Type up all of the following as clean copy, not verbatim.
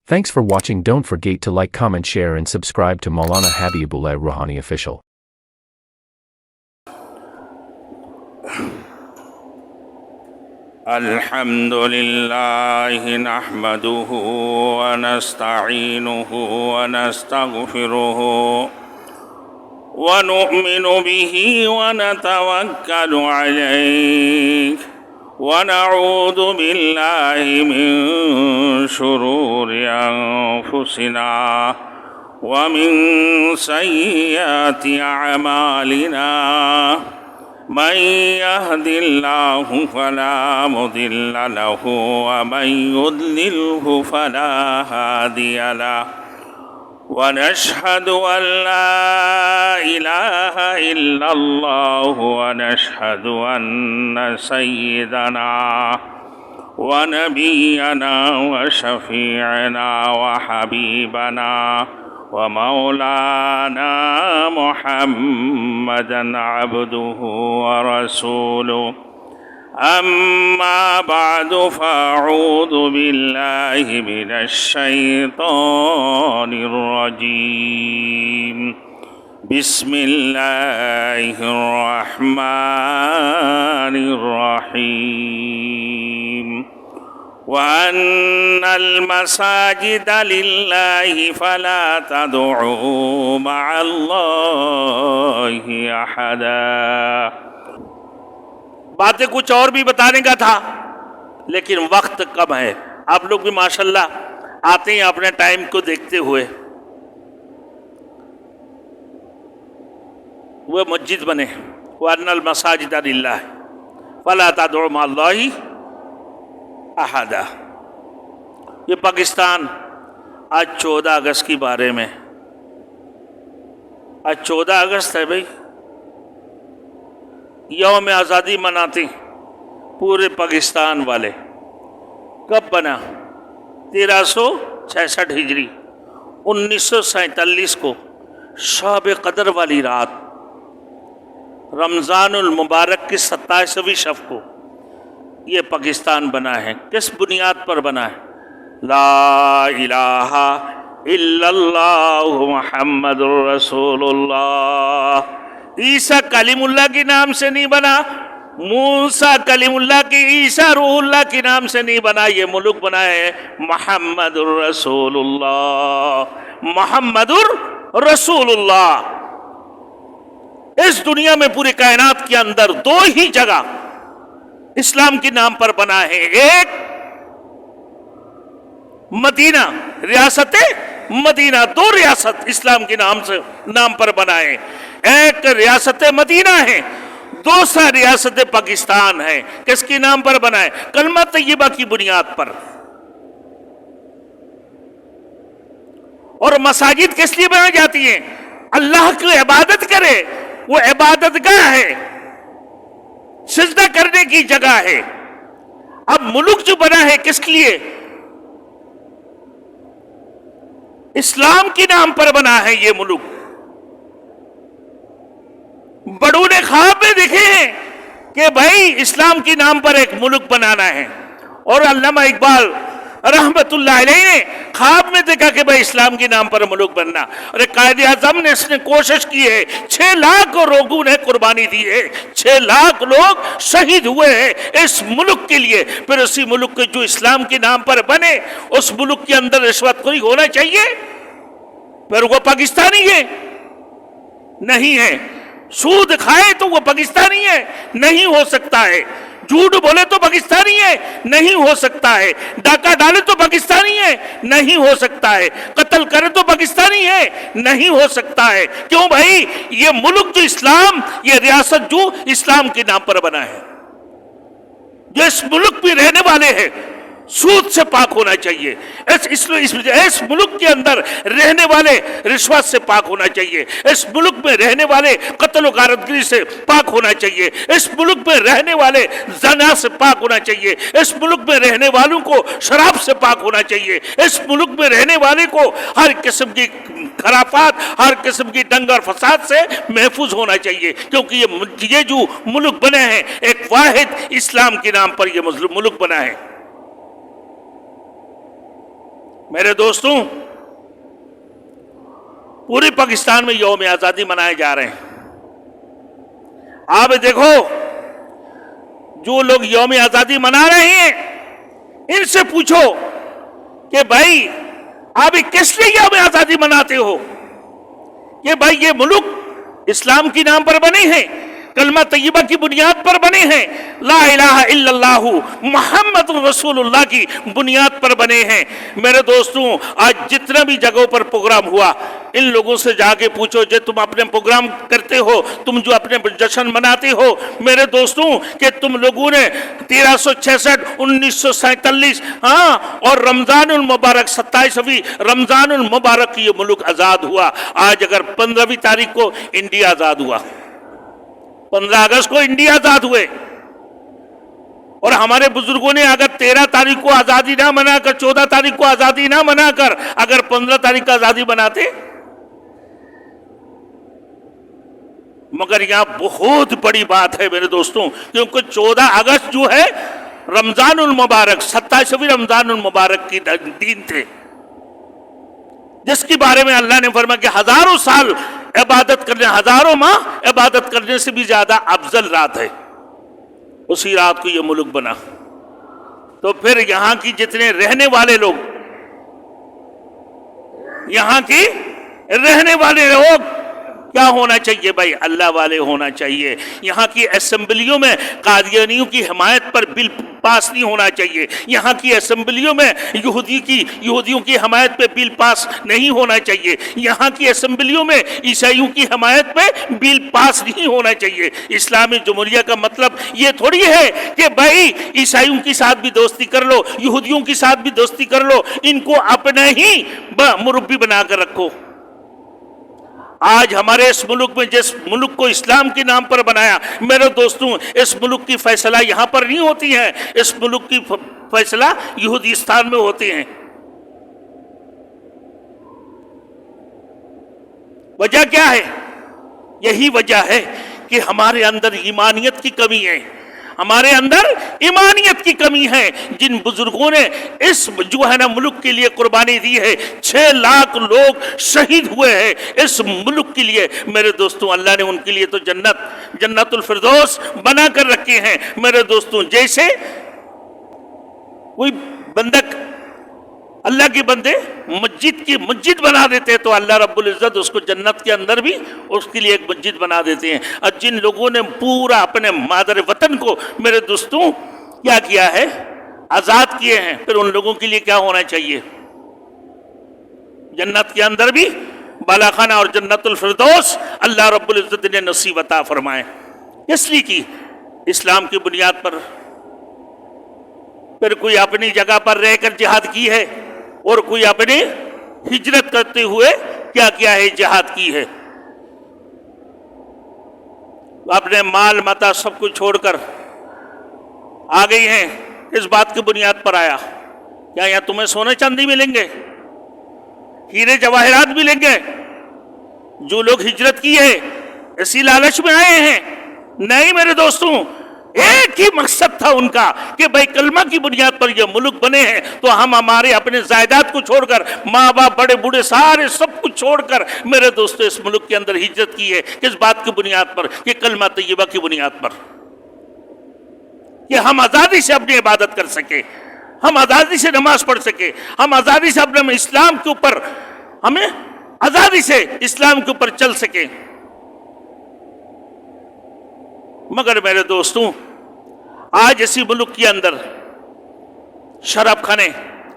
Thanks for watching. Don't forget to like, comment, share and subscribe to Maulana Habibullah Rouhani Official. Alhamdulillah nahmaduhu wa nasta'inuhu wa nastaghfiruhu wa nu'minu bihi wa natawakkalu alayhi wa na'udhu billahi min shururi anfusina wa min sayyiati a'malina. من يهد الله فلا مضل له ومن يضلله فلا هادي له ونشهد أن لا إله إلا الله ونشهد أن سيدنا ونبينا وشفيعنا وحبيبنا ومولانا محمدا عبده ورسوله أما بعد فأعوذ بالله من الشيطان الرجيم بسم الله الرحمن الرحيم وأن المساجد لله فلا تدعوا مع الله أحدا. باتیں کچھ اور بھی بتانے کا تھا لیکن وقت کم ہے. آپ لوگ بھی ماشاءاللہ آتے ہیں اپنے ٹائم کو دیکھتے ہوئے. وہ مسجد بنے وَأَنَّ الْمَسَاجِدَ لِلَّهِ فَلَا تَدْعُوا مَعَ اللَّهِ احدہ. یہ پاکستان آج 14 اگست کی بارے میں. آج 14 اگست ہے بھائی, یوم آزادی مناتے پورے پاکستان والے. کب بنا؟ 1366 ہجری 1947 کو شب قدر والی رات رمضان المبارک کی 27ویں شب کو یہ پاکستان بنا ہے. کس بنیاد پر بنا ہے؟ لا الہ الا اللہ محمد رسول اللہ. عیسیٰ کلیم اللہ کے نام سے نہیں بنا, موسیٰ کلیم اللہ کی, عیسیٰ روح اللہ کے نام سے نہیں بنا. یہ ملک بنا ہے محمد رسول اللہ, محمد رسول اللہ. اس دنیا میں پوری کائنات کے اندر 2 ہی جگہ اسلام کے نام پر بنا ہے. ایک مدینہ, ریاست مدینہ, 2 ریاست اسلام کے نام پر بنا ہے. ایک ریاست مدینہ ہے, دوسرا ریاست پاکستان ہے. کس کے نام پر بنا ہے؟ کلمہ طیبہ کی بنیاد پر. اور مساجد کس لیے بنائی جاتی ہیں؟ اللہ کی عبادت کرے, وہ عبادت گاہ ہے, سجدہ کرنے کی جگہ ہے. اب ملک جو بنا ہے کس لیے؟ اسلام کے نام پر بنا ہے یہ ملک. بڑوں نے خواب میں دیکھے ہیں کہ بھائی اسلام کے نام پر ایک ملک بنانا ہے, اور علامہ اقبال رحمت اللہ علیہ نے خواب میں دیکھا کہ بھائی اسلام کے نام پر ملک بننا. اور قائد اعظم نے اس نے کوشش کی ہے, 6 لاکھ لوگوں نے قربانی دی ہے, 6 لاکھ لوگ شہید ہوئے ہیں اس ملک کے لیے. پھر اسی ملک کے جو اسلام کے نام پر بنے, اس ملک کے اندر رشوت خوری ہونا چاہیے؟ پھر وہ پاکستانی ہے؟ نہیں ہے. سود کھائے تو وہ پاکستانی ہے؟ نہیں ہو سکتا ہے. جھوٹ بولے تو پاکستانی ہے؟ نہیں ہو سکتا ہے. ڈاکہ ڈالے تو پاکستانی ہے؟ نہیں ہو سکتا ہے. قتل کرے تو پاکستانی ہے؟ نہیں ہو سکتا ہے. کیوں بھائی؟ یہ ملک جو اسلام, یہ ریاست جو اسلام کے نام پر بنا ہے, جو اس ملک میں رہنے والے ہیں سود سے پاک ہونا چاہیے. اس ملک کے اندر رہنے والے رشوت سے پاک ہونا چاہیے. اس ملک میں رہنے والے قتل و غارتگری سے پاک ہونا چاہیے. اس ملک میں رہنے والے زنا سے پاک ہونا چاہیے. اس ملک میں رہنے والوں کو شراب سے پاک ہونا چاہیے. اس ملک میں رہنے والے کو ہر قسم کی خرافات, ہر قسم کی دنگ اور فساد سے محفوظ ہونا چاہیے. کیونکہ یہ جو ملک بنے ہیں ایک واحد اسلام کے نام پر یہ ملک بنا ہے. मेरे दोस्तों, पूरे पाकिस्तान में यौम आजादी मनाए जा रहे हैं। आप देखो, जो लोग यौम आजादी मना रहे हैं, इनसे पूछो कि भाई आप किस लिए यौम आजादी मनाते हो? कि भाई ये मुल्क इस्लाम की नाम पर बने हैं, कलमा तय्यबा की बुनियाद पर बने हैं, ला इलाहा इल्लल्लाहु मुहम्मद रसूलुल्लाह की बुनियाद पर बने हैं। मेरे दोस्तों, आज जितने भी जगहों पर प्रोग्राम हुआ, इन लोगों से जाके पूछो जो तुम अपने प्रोग्राम करते हो, तुम जो अपने जश्न मनाते हो, मेरे दोस्तों, कि तुम लोगों ने 1366, 1947, हाँ, और रमजानुल मुबारक 27वीं रमजानुल मुबारक ये मुल्क आजाद हुआ। आज अगर 15वीं तारीख को इंडिया आजाद हुआ, 15 अगस्त को इंडिया आजाद हुए, और हमारे बुजुर्गों ने अगर 13 तारीख को आजादी ना मनाकर, 14 तारीख को आजादी ना मनाकर, अगर 15 तारीख को आजादी बनाते, मगर यहां बहुत बड़ी बात है मेरे दोस्तों, क्योंकि 14 अगस्त जो है रमजानुल मुबारक 27वीं रमजानुल मुबारक की दिन थे, जिसके बारे में अल्लाह ने फरमाया कि हजारों साल इबादत करने, हजारों माह इबादत करने से भी ज्यादा अफजल रात है। उसी रात को ये मुल्क बना। तो फिर यहां की जितने रहने वाले लोग, यहां की रहने वाले लोग क्या होना चाहिए भाई? अल्लाह वाले होना चाहिए। यहाँ की असेंबलियों में कादियानियों की हिमायत पर बिल पास नहीं होना चाहिए। यहाँ की असेंबलियों में यहूदियों की हिमायत पे बिल पास नहीं होना चाहिए। यहाँ की असेंबलियों में ईसाइयों की हिमायत पे बिल पास नहीं होना चाहिए। इस्लामी जमहूरिया का मतलब ये थोड़ी है कि भाई ईसाइयों के साथ भी दोस्ती कर लो, यहूदियों के साथ भी दोस्ती कर लो, इनको अपने ही मुरब्बी बनाकर रखो। आज हमारे इस मुल्क में, जिस मुल्क को इस्लाम के नाम पर बनाया, मेरे दोस्तों, इस मुल्क की फैसला यहां पर नहीं होती है, इस मुल्क की फैसला यहूदीस्तान में होती हैं। वजह क्या है? यही वजह है कि हमारे अंदर ईमानियत की कमी है, हमारे अंदर ईमानियत की कमी है। जिन बुजुर्गों ने इस जो है ना मुल्क के लिए कुर्बानी दी है, 6 लाख लोग शहीद हुए हैं इस मुल्क के लिए। मेरे दोस्तों, अल्लाह ने उनके लिए तो जन्नतुल फिरदौस बना कर रखे हैं। मेरे दोस्तों, जैसे कोई बंदक, अल्लाह के बंदे मस्जिद बना देते हैं, तो अल्लाह रब्बुल इज्जत उसको जन्नत के अंदर भी उसके लिए एक मस्जिद बना देते हैं। और जिन लोगों ने पूरा अपने मादर वतन को, मेरे दोस्तों, क्या किया है? आजाद किए हैं, फिर उन लोगों के लिए क्या होना चाहिए? जन्नत के अंदर भी बालाखाना और जन्नतुल फिरदौस अल्लाह रब्बुल इज्जत ने नसीब अता फरमाए। इसलिए की इस्लाम की बुनियाद पर। फिर कोई अपनी जगह पर रहकर जिहाद की है, और कोई अपनी हिजरत करते हुए क्या किया है? जिहाद की है। अपने माल मता सब कुछ छोड़कर आ गई हैं। इस बात की बुनियाद पर आया, क्या यहां तुम्हें सोने चांदी मिलेंगे, हीरे जवाहरात मिलेंगे? जो लोग हिजरत की है इसी लालच में आए हैं? नहीं मेरे दोस्तों, एक ही मकसद था उनका कि भाई कलमा की बुनियाद पर ये मुल्क बने हैं, तो हम हमारे अपने जायदाद को छोड़कर, माँ बाप, बड़े बूढ़े, सारे सब कुछ छोड़कर, मेरे दोस्तों, इस मुल्क के अंदर हिजरत की है। किस बात की बुनियाद पर? कि कलमा तय्यबा की बुनियाद पर, कि हम आज़ादी से अपनी इबादत कर सके, हम आज़ादी से नमाज पढ़ सके, हम आज़ादी से अपने इस्लाम के ऊपर, हमें आज़ादी से इस्लाम के ऊपर चल सके। मगर मेरे दोस्तों, आज इसी मुल्क के अंदर शराब खाने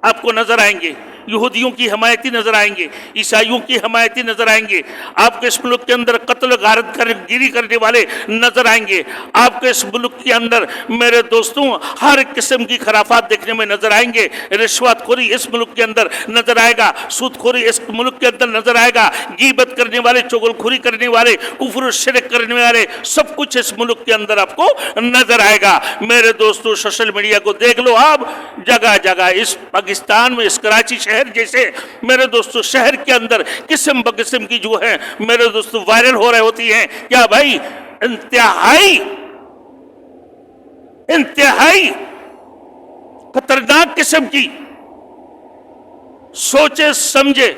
आपको नजर आएंगे, यहूदियों की हमायती नजर आएंगे, ईसाइयों की हमायती नजर आएंगे, आपके इस मुल्क के अंदर कत्ल गारत गिरी करने वाले नजर आएंगे, आपके इस मुल्क के अंदर, मेरे दोस्तों, हर किस्म की खराफात देखने में नजर आएंगे। रिश्वतखोरी इस मुल्क के अंदर नजर आएगा, सूदखोरी इस मुल्क के अंदर नजर आएगा, गीबत करने वाले, चुगलखोरी करने वाले, कुफ्र शिरक करने वाले, सब कुछ इस मुल्क के अंदर आपको नजर आएगा। मेरे दोस्तों, सोशल मीडिया को देख लो आप, जगह जगह इस पाकिस्तान में, इस कराची शहर जैसे, मेरे दोस्तों, शहर के अंदर किस्म ब किस्म की जो है, मेरे दोस्तों, वायरल हो रही होती हैं। क्या भाई? इंतहाई खतरनाक किस्म की सोचे समझे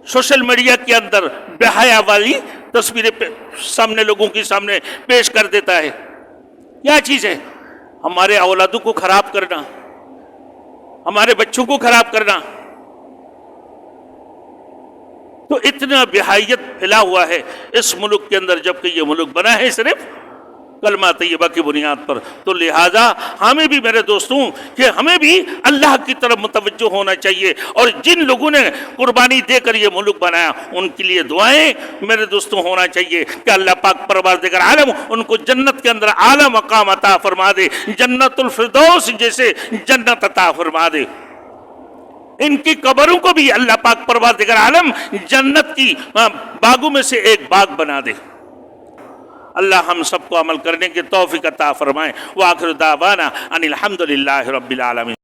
सोशल मीडिया के अंदर बेहया वाली तस्वीरें सामने लोगों के सामने पेश कर देता है। क्या चीज है? हमारे औलादों को खराब करना, हमारे बच्चों को खराब करना। तो इतना बेहयात फैला हुआ है इस मुल्क के अंदर, जबकि ये मुल्क बना है सिर्फ कलमा तैयबा की बुनियाद पर। तो लिहाजा हमें भी, मेरे दोस्तों, कि हमें भी अल्लाह की तरफ मुतवज्जो होना चाहिए। और जिन लोगों ने कुर्बानी देकर ये मुल्क बनाया उनके लिए दुआएं मेरे दोस्तों होना चाहिए कि अल्लाह पाक परवरदिगार आलम उनको जन्नत के अंदर आला मकाम अता फरमा दे, जन्नतुल फिरदौस जैसे जन्नत अता फरमा दे। इनकी कब्रों को भी अल्लाह पाक परवरदिगार आलम जन्नत की बागों में से एक बाग बना दे। अल्लाह हम सबको अमल करने की तौफीक अता फरमाए। व आखिर दावाना अनिल हम्दुलिल्लाहि रब्बिल आलमीन।